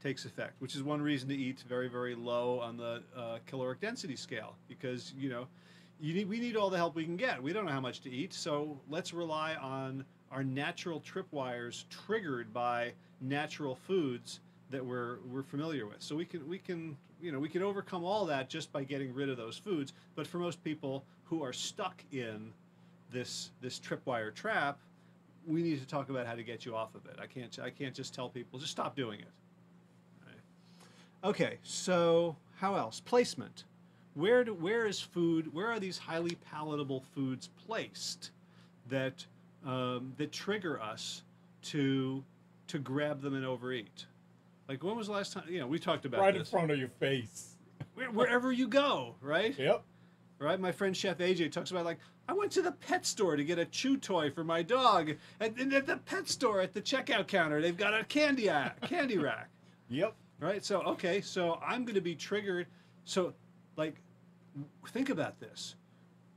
takes effect, which is one reason to eat very, very low on the caloric density scale, because we need all the help we can get. We don't know how much to eat, so let's rely on our natural tripwires triggered by natural foods that we're familiar with. So we can overcome all that just by getting rid of those foods. But for most people who are stuck in this tripwire trap, we need to talk about how to get you off of it. I can't just tell people just stop doing it. Right. Okay, so how else? Placement. where is food? Where are these highly palatable foods placed that that trigger us to grab them and overeat? Like when was the last time? We talked about Right in this. front of your face. Wherever you go, right? Yep. Right. My friend Chef AJ talks about, like, I went to the pet store to get a chew toy for my dog, and at the pet store at the checkout counter they've got a candy rack. Yep. Right. So okay. So I'm going to be triggered. So, like, think about this.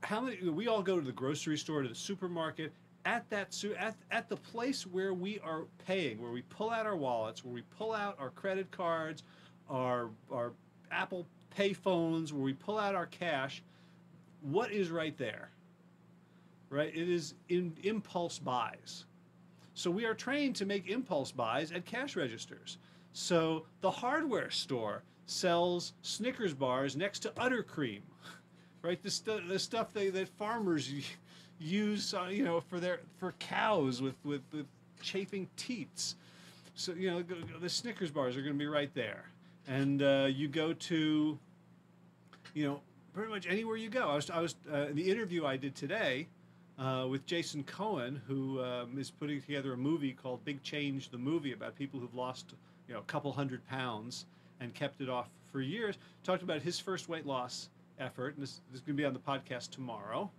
How many? We all go to the grocery store, to the supermarket. At the place where we are paying, where we pull out our wallets, where we pull out our credit cards, our Apple Pay phones, where we pull out our cash, what is right there? Right? It is in impulse buys. So we are trained to make impulse buys at cash registers. So the hardware store sells Snickers bars next to Utter Cream, right? The stuff that farmers use, for cows with chafing teats. So the Snickers bars are going to be right there, and you go to, pretty much anywhere you go. I was the interview I did today with Jason Cohen, who is putting together a movie called Big Change, the movie, about people who've lost a couple 100 pounds and kept it off for years. Talked about his first weight loss effort, and this is going to be on the podcast tomorrow.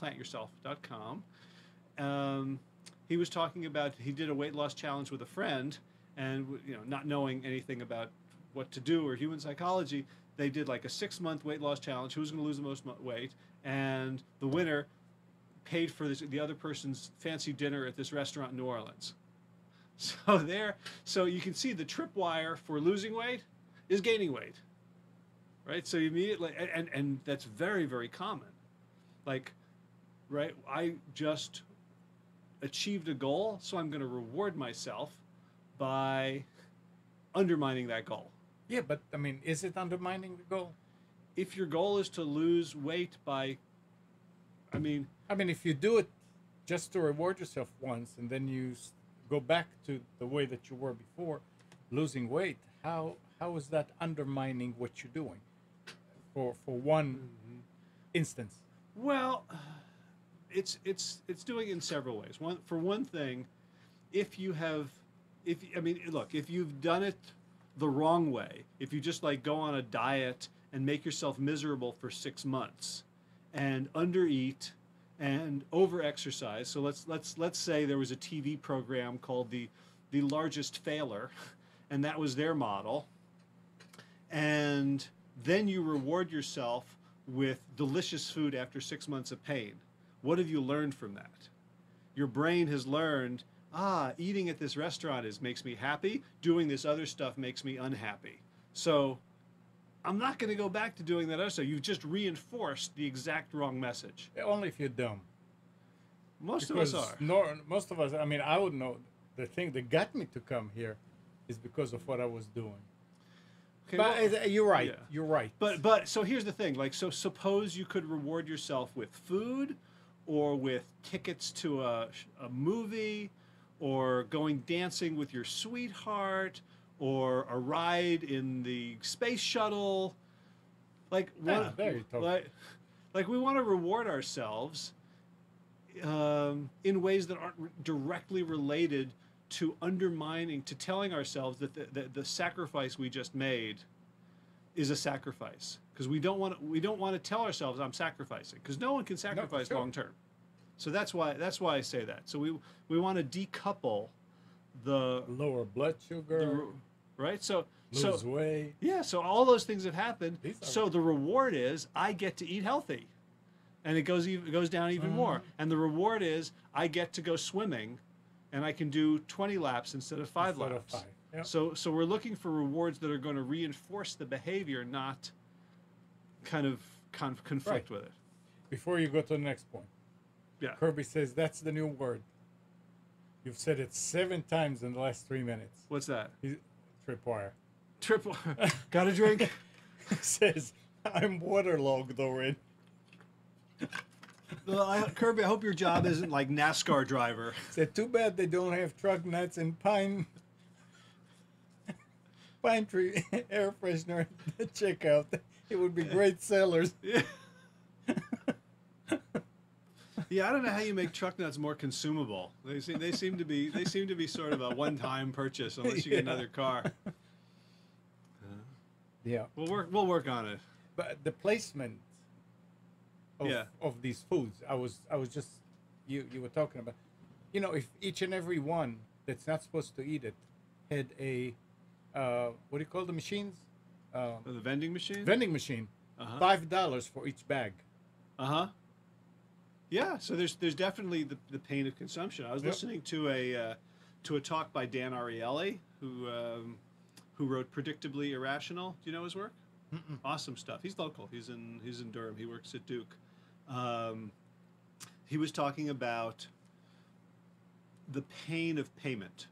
Plantyourself.com. He was talking about, he did a weight loss challenge with a friend, and not knowing anything about what to do or human psychology, they did like a 6-month weight loss challenge. Who's going to lose the most weight? And the winner paid for the other person's fancy dinner at this restaurant in New Orleans. So you can see the tripwire for losing weight is gaining weight, right? So you immediately, and that's very, very common. Like, right, I just achieved a goal, so I'm going to reward myself by undermining that goal. Yeah, but I mean, is it undermining the goal? If your goal is to lose weight by, I mean, if you do it just to reward yourself once, and then you go back to the way that you were before, losing weight, how is that undermining what you're doing for one instance? Well, it's doing it in several ways. For one thing, if you've done it the wrong way, if you just like go on a diet and make yourself miserable for 6 months and undereat and overexercise. So let's say there was a TV program called the Largest Failer, and that was their model. And then you reward yourself with delicious food after 6 months of pain. What have you learned from that? Your brain has learned, eating at this restaurant makes me happy, doing this other stuff makes me unhappy. So I'm not going to go back to doing that other stuff. You've just reinforced the exact wrong message. Only if you're dumb. Most of us are. Most of us, I would know. The thing that got me to come here is because of what I was doing. Okay, but you're right. Yeah. You're right. But so here's the thing. Like, so suppose you could reward yourself with food, or with tickets to a movie, or going dancing with your sweetheart, or a ride in the space shuttle. Like, like we want to reward ourselves in ways that aren't directly related to undermining, to telling ourselves that the sacrifice we just made is a sacrifice. Because we don't want to tell ourselves I'm sacrificing, because no one can sacrifice long term. So that's why I say that. So we want to decouple the lower blood sugar, right? So lose weight. Yeah. So all those things have happened. So the reward is I get to eat healthy, and it goes down even more. And the reward is I get to go swimming, and I can do 20 laps instead of 5 laps. Yep. So we're looking for rewards that are going to reinforce the behavior, not kind of conflict with it. Before you go to the next point, yeah. Kirby says that's the new word. You've said it 7 times in the last 3 minutes. What's that? Tripwire. Tripwire. Got a drink? He says, I'm waterlogged already. Well, Kirby, I hope your job isn't like NASCAR driver. Said, too bad they don't have truck nuts and pine tree air freshener at the checkout. It would be great sellers. Yeah. Yeah, I don't know how you make truck nuts more consumable. They seem to be sort of a one-time purchase unless you get another car. Yeah. We'll work on it. But the placement of, Yeah. of these foods, I was just you were talking about, you know, if each and every one that's not supposed to eat it had a what do you call the machines? The vending machine. Vending machine, Uh-huh. $5 for each bag. Uh-huh. Yeah, so there's definitely the pain of consumption. I was Yep. listening to a talk by Dan Ariely, who wrote Predictably Irrational. Do you know his work? Mm-mm. Awesome stuff. He's local. He's in Durham. He works at Duke. He was talking about the pain of payment.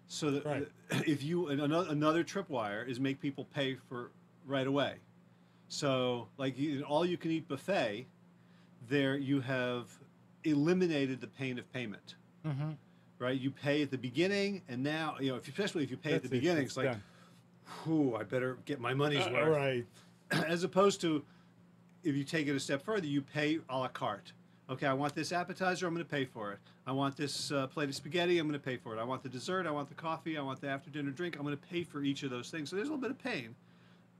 So that Right. if you another tripwire is make people pay for right away. So like an all you can eat buffet, there you have eliminated the pain of payment. Mm-hmm. Right? You pay at the beginning, and now especially if you pay at the That's it, beginning, it's it's like, done. whew, I better get my money's worth. Right. As opposed to if you take it a step further, you pay a la carte. Okay, I want this appetizer, I'm going to pay for it. I want this plate of spaghetti, I'm going to pay for it. I want the dessert, I want the coffee, I want the after dinner drink, I'm going to pay for each of those things. So there's a little bit of pain.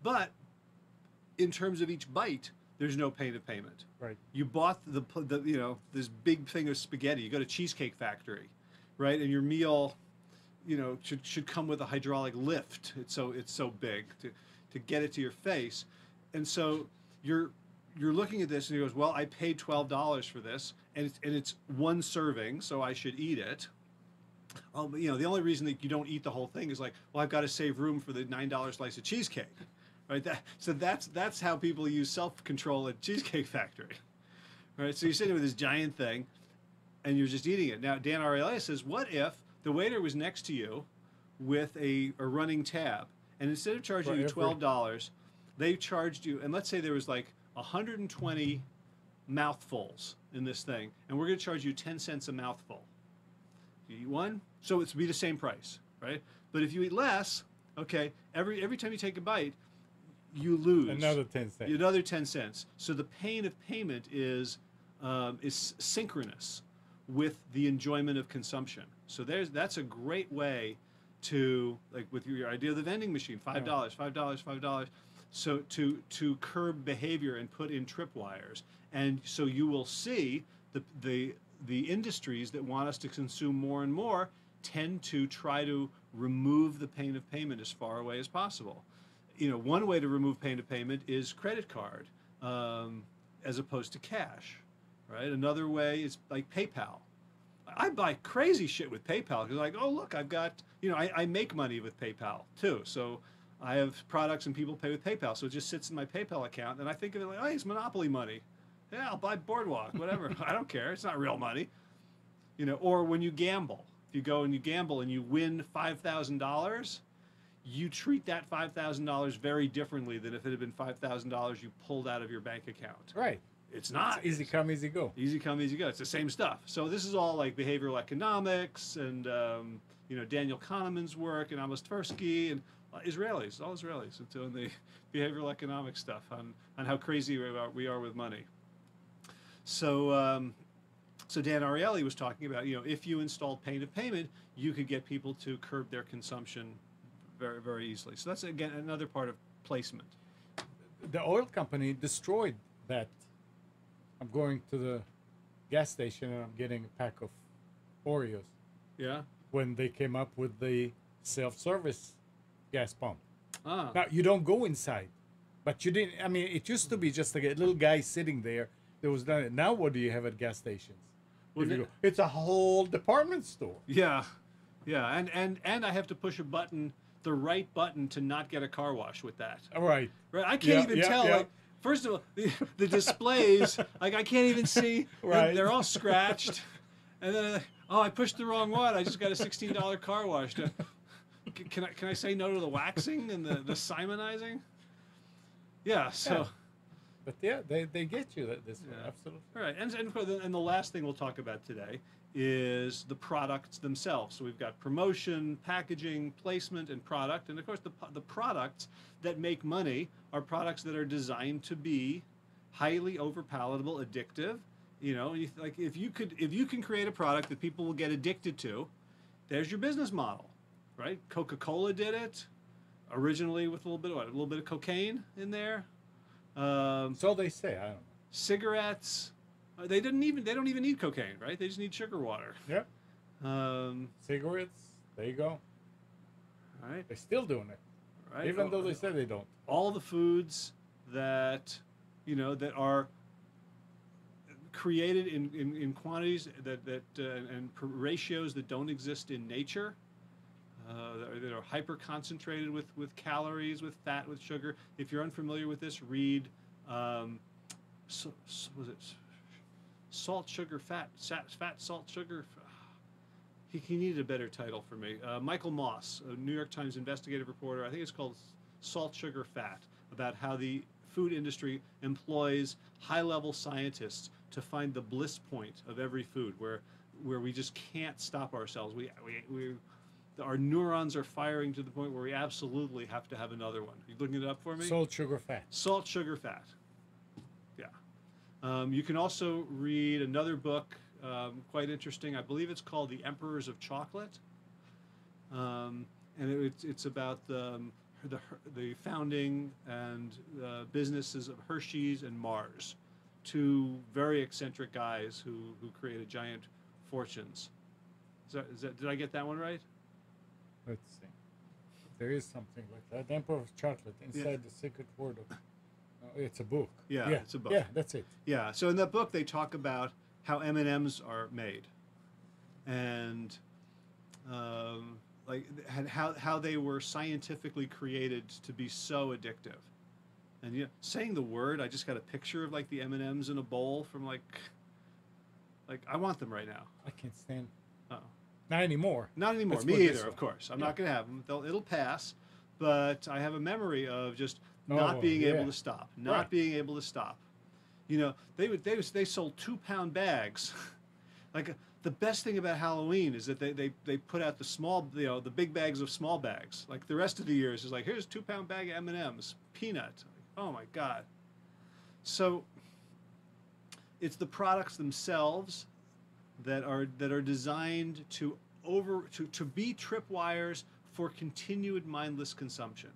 But in terms of each bite, there's no pain of payment. Right. You bought the this big thing of spaghetti. You go to Cheesecake Factory, right? And your meal, should come with a hydraulic lift. It's so big to get it to your face, and so you're looking at this and he goes, well, I paid $12 for this, and it's one serving, so I should eat it. The only reason that you don't eat the whole thing is like, well, I've got to save room for the $9 slice of cheesecake, right? So that's how people use self-control at Cheesecake Factory, right? So you're sitting with this giant thing, and you're just eating it. Now, Dan Ariely says, what if the waiter was next to you with a running tab, and instead of charging you $12, they charged you, and let's say there was like 120 mouthfuls in this thing, and we're going to charge you 10 cents a mouthful. You eat one, so it's be the same price, right? But if you eat less, okay, every time you take a bite, you lose Another 10 cents. Another 10 cents. So the pain of payment is synchronous with the enjoyment of consumption. So that's a great way to, like with your idea of the vending machine, $5, $5. So to curb behavior and put in tripwires, and so you will see the industries that want us to consume more and more tend to try to remove the pain of payment as far away as possible. One way to remove pain of payment is credit card, as opposed to cash, right? Another way is like PayPal. I buy crazy shit with PayPal because like, oh look, I've got, I make money with PayPal too. So I have products and people pay with PayPal. So it just sits in my PayPal account, and I think of it like, oh, it's Monopoly money. Yeah, I'll buy Boardwalk, whatever. I don't care. It's not real money. Or when you gamble, if you go and you gamble and you win $5,000, you treat that $5,000 very differently than if it had been $5,000 you pulled out of your bank account. Right. It's not. It's easy come, easy go. Easy come, easy go. It's the same stuff. So this is all like behavioral economics and, Daniel Kahneman's work and Amos Tversky and all Israelis doing the behavioral economics stuff on how crazy we are with money. So, so Dan Ariely was talking about, if you installed pain of payment, you could get people to curb their consumption very, very easily. So that's, again, another part of placement. The oil company destroyed that. I'm going to the gas station and I'm getting a pack of Oreos. Yeah? When they came up with the self-service gas pump. Ah. Now, you don't go inside, but you didn't, it used to be just like a little guy sitting there. There was none. Now, what do you have at gas stations? Well, If you go, it's a whole department store. Yeah. Yeah. And I have to push the right button to not get a car wash with that. All right. Right? I can't even tell. Yeah. Like, first of all, the displays, like I can't even see. Right. They're all scratched. And then, I pushed the wrong one. I just got a $16 car wash. Can I say no to the waxing and the Simonizing? Yeah. So. Yeah. But yeah, they get you this way. Yeah. Absolutely. All right. And the last thing we'll talk about today is the products themselves. So we've got promotion, packaging, placement, and product. And of course, the products that make money are products that are designed to be highly overpalatable, addictive. You know, like if you can create a product that people will get addicted to, there's your business model, right? Coca-Cola did it originally with a little bit of cocaine in there. So they say. I don't know. Cigarettes, they don't even need cocaine, right? They just need sugar water. Yep. Um, Cigarettes. There you go. right. They're still doing it, Right. even though they say they don't. All the foods that that are created in quantities and ratios that don't exist in nature, that are hyper concentrated with calories, with fat, with sugar. If you're unfamiliar with this, read was it salt, sugar, fat, salt, sugar? He needed a better title for me. Michael Moss, a New York Times investigative reporter. I think it's called Salt, Sugar, Fat, about how the food industry employs high-level scientists to find the bliss point of every food, where we just can't stop ourselves. Our neurons are firing to the point where we absolutely have to have another one. You looking it up for me? Salt, sugar, fat. Salt, sugar, fat. Yeah. You can also read another book, quite interesting. I believe it's called The Emperors of Chocolate. And it's about the founding and businesses of Hershey's and Mars, two very eccentric guys who created giant fortunes. Did I get that one right? Let's see. There is something like that. Emperor of Chocolate, Inside the Secret Word of... it's a book. Yeah, it's a book. Yeah, that's it. Yeah, so in that book they talk about how M&Ms are made, and how they were scientifically created to be so addictive. And saying the word, I just got a picture of like the M&Ms in a bowl from like I want them right now. I can't stand. Oh. Not anymore. Not anymore. Let's Me put it this either, way. of course. I'm not going to have them. It'll pass. But I have a memory of just not being able to stop. Not being able to stop. They sold 2-pound bags. The best thing about Halloween is that they put out the small, the big bags of small bags. Like the rest of the years is like, here's a 2-pound bag of M&Ms, peanut. Oh my God. So it's the products themselves that are designed to be tripwires for continued mindless consumption.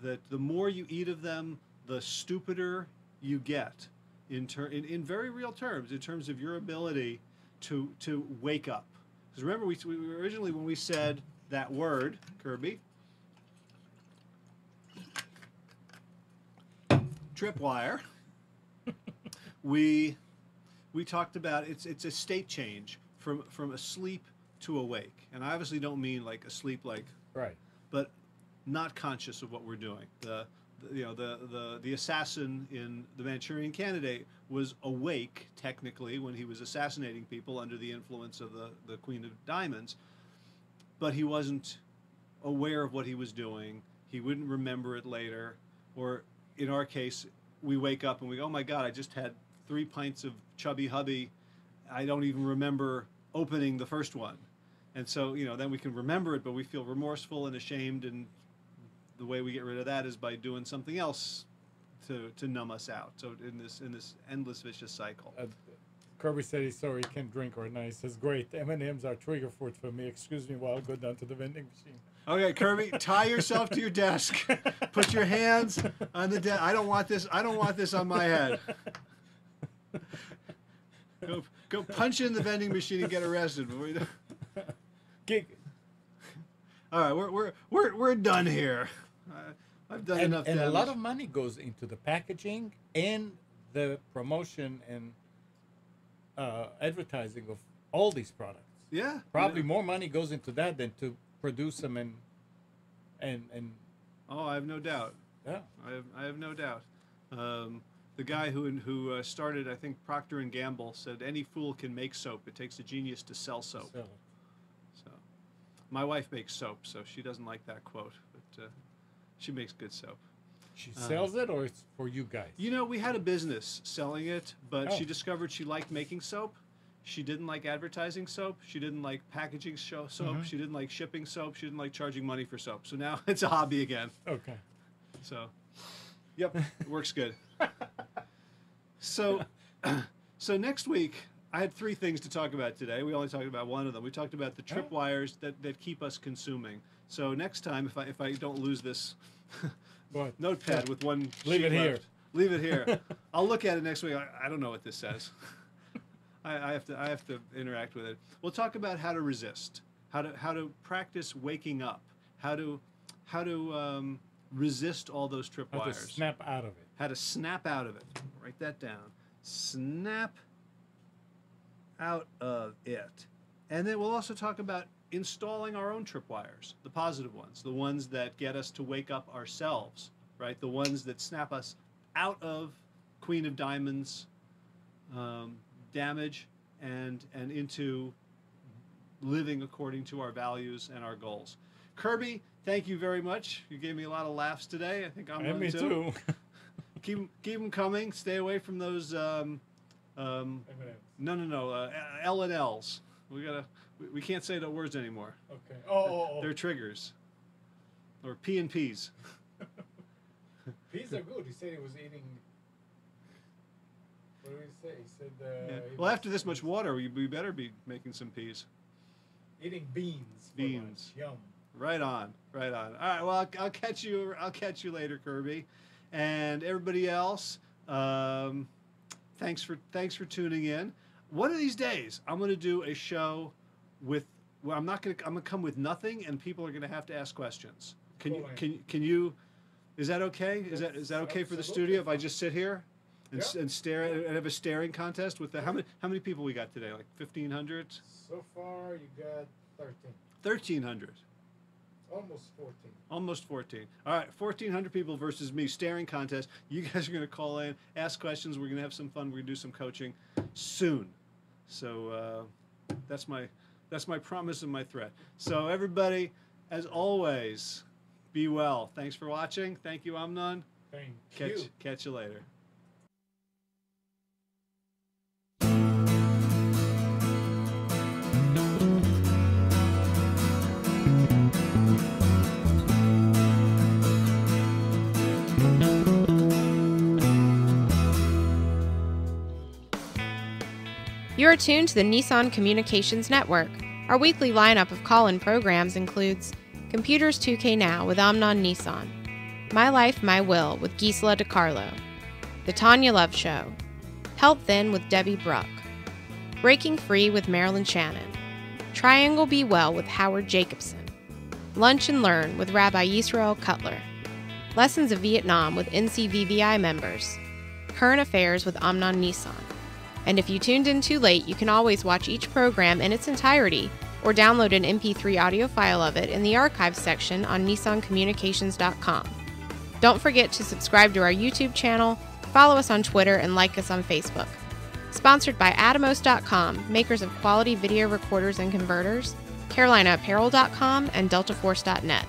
That the more you eat of them, the stupider you get in very real terms, in terms of your ability to wake up. Because remember, we originally, when we said that word, Kirby, tripwire, we talked about it's a state change from asleep to awake. And I obviously don't mean like asleep, but not conscious of what we're doing. The assassin in The Manchurian Candidate was awake technically when he was assassinating people under the influence of the Queen of Diamonds, but he wasn't aware of what he was doing. He wouldn't remember it later. Or in our case, we wake up and we go, oh my God, I just had 3 pints of Chubby Hubby. I don't even remember opening the first one. And so, then we can remember it, but we feel remorseful and ashamed, and the way we get rid of that is by doing something else to numb us out. So in this endless vicious cycle. Kirby said he's sorry he can't drink right now. He says, great, M&M's are trigger food for me. Excuse me while I go down to the vending machine. Okay, Kirby, tie yourself to your desk. Put your hands on the desk. I don't want this on my head. Go punch in the vending machine and get arrested. All right, we're done here. I've done enough damage. And a lot of money goes into the packaging and the promotion and advertising of all these products. Yeah. Probably more money goes into that than to produce them and Oh, I have no doubt. Yeah. I have no doubt. The guy who started, I think, Procter and Gamble said, any fool can make soap. It takes a genius to sell soap. So, my wife makes soap, so she doesn't like that quote, but she makes good soap. She sells it, or it's for you guys? We had a business selling it, but she discovered she liked making soap, She didn't like advertising soap. She didn't like packaging soap. She didn't like shipping soap. She didn't like charging money for soap. So now it's a hobby again. Okay. So, yep, it works good. So, so next week, I had 3 things to talk about today. We only talked about one of them. We talked about the tripwires that keep us consuming. So next time, if I don't lose this notepad with one leave sheet it here. left, leave it here. I'll look at it next week. I don't know what this says. I have to interact with it. We'll talk about how to resist, how to practice waking up, how to resist all those tripwires. How to snap out of it. How to snap out of it. Write that down. Snap out of it. And then we'll also talk about installing our own tripwires, the positive ones, the ones that get us to wake up ourselves, right? The ones that snap us out of Queen of Diamonds damage and into living according to our values and our goals. Kirby, thank you very much. You gave me a lot of laughs today. I think I'm And going me to. too. Keep them coming. Stay away from those L and L's. We can't say those words anymore. Okay. Oh. They're triggers. Or P and P's. Peas are good. He said he was eating. What did he say? He said. Yeah. Well, after this much water, we better be making some peas. Eating beans. Beans. Yum. Right on. Right on. All right. Well, I'll catch you. I'll catch you later, Kirby, and everybody else. Thanks for tuning in. One of these days, I'm going to do a show with. Well, I'm gonna come with nothing, and people are gonna have to ask questions. Can you? Is that okay? Is that okay for the studio if I just sit here and stare and have a staring contest with the how many people we got today? Like 1,500. So far, you got 13. 1,300. Almost 14. Almost 14. All right, 1,400 people versus me. Staring contest. You guys are going to call in, ask questions. We're going to have some fun. We're going to do some coaching soon. So that's my promise and my threat. So everybody, as always, be well. Thanks for watching. Thank you, Amnon. Thank you. Catch you later. You are tuned to the Nissan Communications Network. Our weekly lineup of call-in programs includes Computers 2K Now with Amnon Nissan, My Life, My Will with Gisela DiCarlo, The Tanya Love Show, Health Then with Debbie Bruck, Breaking Free with Marilyn Shannon, Triangle Be Well with Howard Jacobson, Lunch and Learn with Rabbi Yisrael Cutler, Lessons of Vietnam with NCVVI members, Current Affairs with Amnon Nissan. And if you tuned in too late, you can always watch each program in its entirety or download an MP3 audio file of it in the archives section on nissancommunications.com. Don't forget to subscribe to our YouTube channel, follow us on Twitter, and like us on Facebook. Sponsored by Atomos.com, makers of quality video recorders and converters, CarolinaApparel.com, and DeltaForce.net.